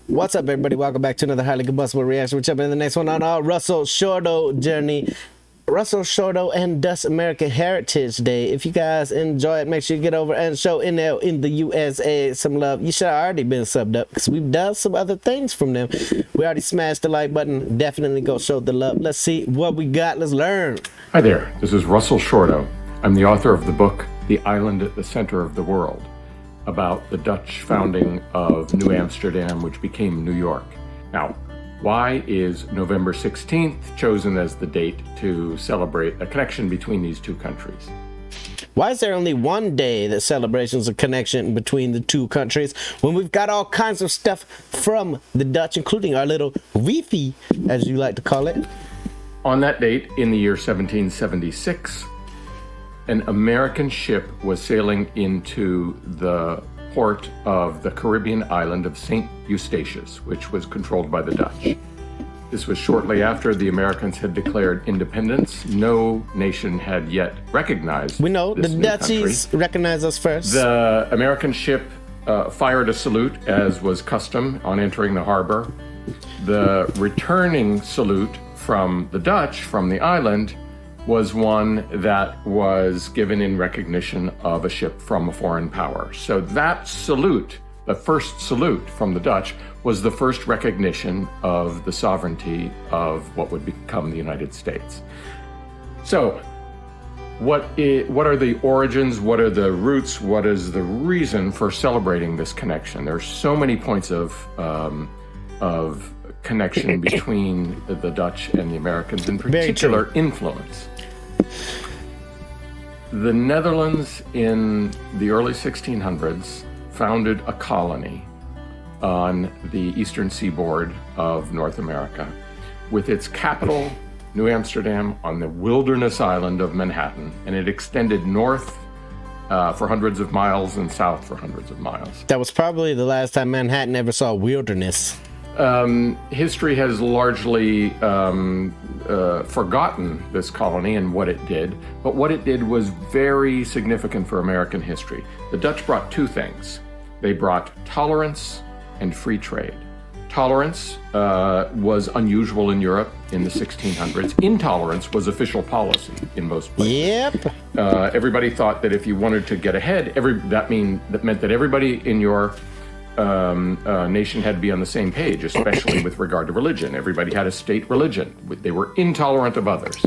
What's up, everybody? Welcome back to another highly combustible reaction. We're jumping in the next one on our Russell Shorto journey. Russell Shorto and Dutch American Heritage Day. If you guys enjoy it, make sure you get over and show NL in the USA some love. You should have already been subbed up because we've done some other things from them. We already smashed the like button. Definitely go show the love. Let's see what we got. Let's learn. Hi there. This is Russell Shorto. I'm the author of the book, The Island at the Center of the World, about the Dutch founding of New Amsterdam, which became New York. Now, why is November 16th chosen as the date to celebrate a connection between these two countries? Why is there only one day that celebrations a connection between the two countries when we've got all kinds of stuff from the Dutch, including our little Wi-Fi, as you like to call it? On that date, in the year 1776, an American ship was sailing into the port of the Caribbean island of St. Eustatius, which was controlled by the Dutch. This was shortly after the Americans had declared independence. No nation had yet recognized We know this the new Dutchies country. recognize us first. The American ship fired a salute, as was custom, on entering the harbor. The returning salute from the Dutch, from the island, was one that was given in recognition of a ship from a foreign power. So that salute, the first salute from the Dutch, was the first recognition of the sovereignty of what would become the United States. So what are the origins? What are the roots? What is the reason for celebrating this connection? There are so many points of connection between the Dutch and the Americans, in particular influence. The Netherlands in the early 1600s founded a colony on the eastern seaboard of North America, with its capital, New Amsterdam, on the wilderness island of Manhattan, and it extended north for hundreds of miles and south for hundreds of miles. That was probably the last time Manhattan ever saw wilderness. History has largely forgotten this colony and what it did, but what it did was very significant for American history. The Dutch brought two things. They brought tolerance and free trade. Tolerance was unusual in Europe in the 1600s. Intolerance was official policy in most places. Yep. Everybody thought that if you wanted to get ahead, that meant that everybody in your nation had to be on the same page, especially with regard to religion. Everybody had a state religion. They were intolerant of others.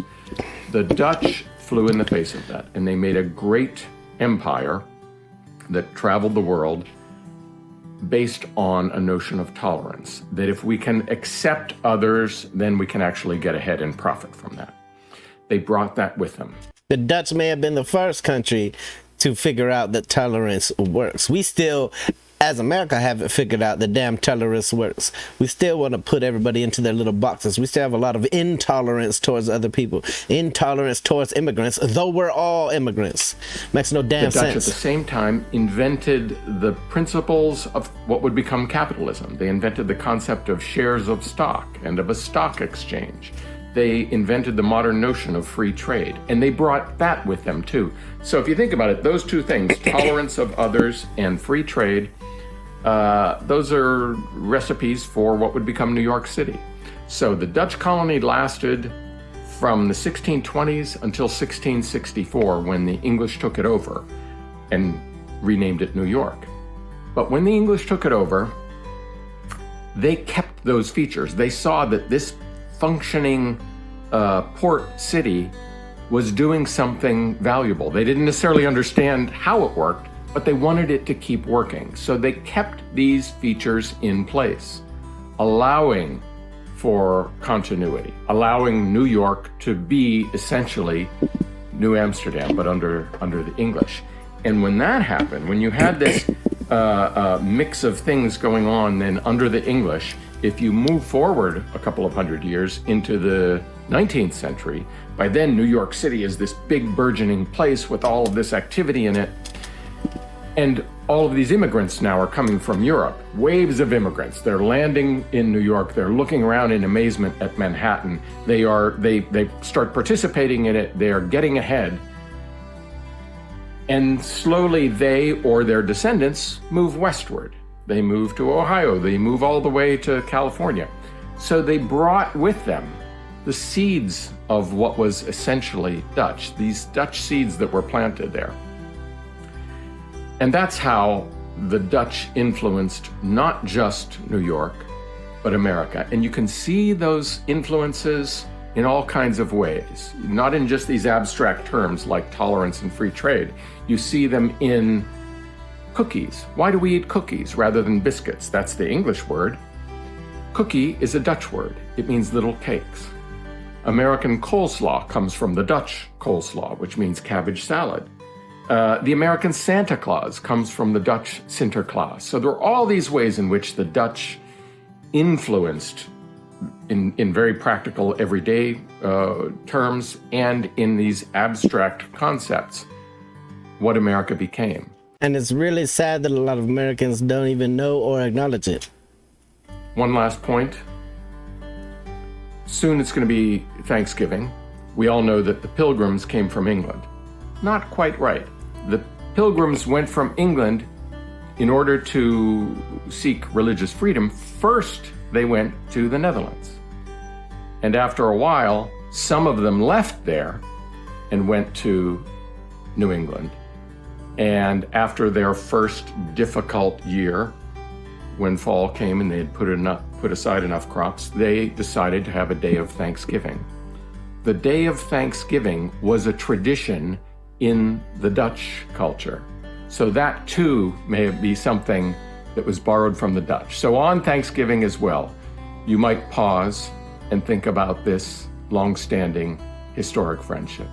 The Dutch flew in the face of that, and they made a great empire that traveled the world based on a notion of tolerance, that if we can accept others, then we can actually get ahead and profit from that. They brought that with them. The Dutch may have been the first country to figure out that tolerance works. We still, as America, haven't figured out that damn tolerance works. We still want to put everybody into their little boxes. We still have a lot of intolerance towards other people, intolerance towards immigrants, though we're all immigrants. Makes no damn sense. The Dutch at the same time invented the principles of what would become capitalism. They invented the concept of shares of stock and of a stock exchange. They invented the modern notion of free trade, and they brought that with them too. So if you think about it, those two things, tolerance of others and free trade, those are recipes for what would become New York City. So the Dutch colony lasted from the 1620s until 1664, when the English took it over and renamed it New York. But when the English took it over, they kept those features. They saw that this functioning port city was doing something valuable. They didn't necessarily understand how it worked, but they wanted it to keep working. So they kept these features in place, allowing for continuity, allowing New York to be essentially New Amsterdam, but under the English. And when that happened, when you had this mix of things going on then under the English, if you move forward a couple of hundred years into the 19th century, by then New York City is this big burgeoning place with all of this activity in it. And all of these immigrants now are coming from Europe, waves of immigrants. They're landing in New York. They're looking around in amazement at Manhattan. They start participating in it. They are getting ahead. And slowly they or their descendants move westward. they move to Ohio, they move all the way to California. So they brought with them the seeds of what was essentially Dutch, these Dutch seeds that were planted there. And that's how the Dutch influenced not just New York, but America. And you can see those influences in all kinds of ways, not in just these abstract terms like tolerance and free trade. You see them in cookies. Why do we eat cookies rather than biscuits? That's the English word. Cookie is a Dutch word. It means little cakes. American coleslaw comes from the Dutch coleslaw, which means cabbage salad. The American Santa Claus comes from the Dutch Sinterklaas. So there are all these ways in which the Dutch influenced in very practical everyday terms and in these abstract concepts what America became. And it's really sad that a lot of Americans don't even know or acknowledge it. One last point. Soon it's going to be Thanksgiving. We all know that the Pilgrims came from England. Not quite right. The Pilgrims went from England in order to seek religious freedom. First, they went to the Netherlands. And after a while, some of them left there and went to New England. And after their first difficult year, when fall came and they had put aside enough crops, they decided to have a day of Thanksgiving. The day of Thanksgiving was a tradition in the Dutch culture. So that too may be something that was borrowed from the Dutch. So on Thanksgiving as well, you might pause and think about this long-standing historic friendship.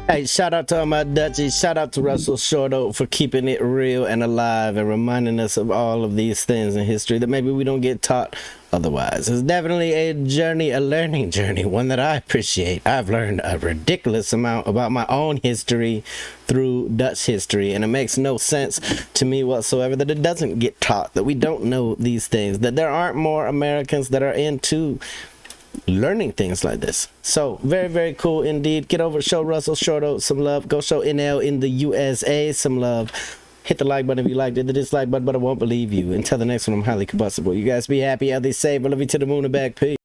Hey, shout out to all my Dutchies. Shout out to Russell Shorto for keeping it real and alive and reminding us of all of these things in history that maybe we don't get taught otherwise. It's definitely a journey, a learning journey, one that I appreciate. I've learned a ridiculous amount about my own history through Dutch history, and it makes no sense to me whatsoever that it doesn't get taught, that we don't know these things, that there aren't more Americans that are into learning things like this. So very, very cool indeed. Get over, show Russell Shorto some love. Go show NL in the USA some love. Hit the like button if you liked it, the dislike button, but I won't believe you. Until the next one, I'm highly combustible. You guys be happy, healthy, safe. I love you to the moon and back. Peace.